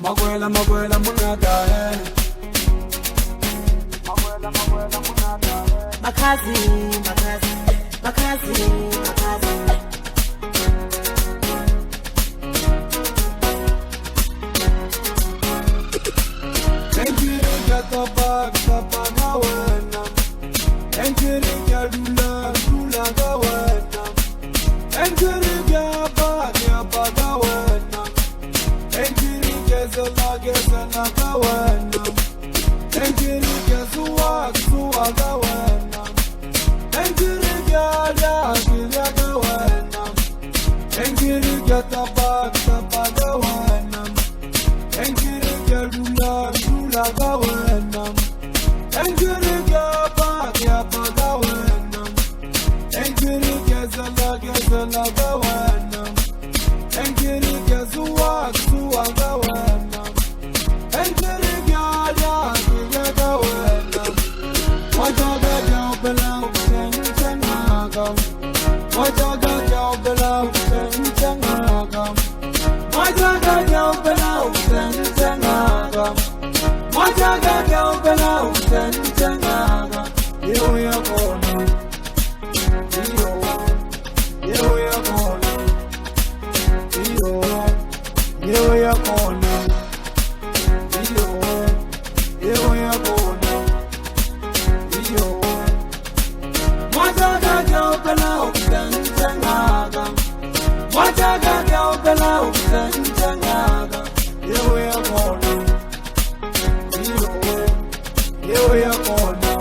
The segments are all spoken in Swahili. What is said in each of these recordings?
Makwela makwela munata Makwela munata Makazi Engiri kata gawena Engiri dula gawena Engiri gawena Engiri gezela gawena Engiri gezuwa gawena Engiri gawena Engiri tapa gawena Engiri dula gawena Engiri gawena Engiri gezela gawena Engiri gezuwa gawena Engiri gawena Wajaga jawbela Senagam Wajaga jawbela Senagam Wajaga jawbela Senagam Wajaga jawbela Senagam Yo ya kona Yo ya kona Yo ya kona Yo ya kona Wajaga jawbela Senagam Wajaga jawbela Senagam Yo ya kona Yo ya kona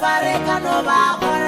Fareka no va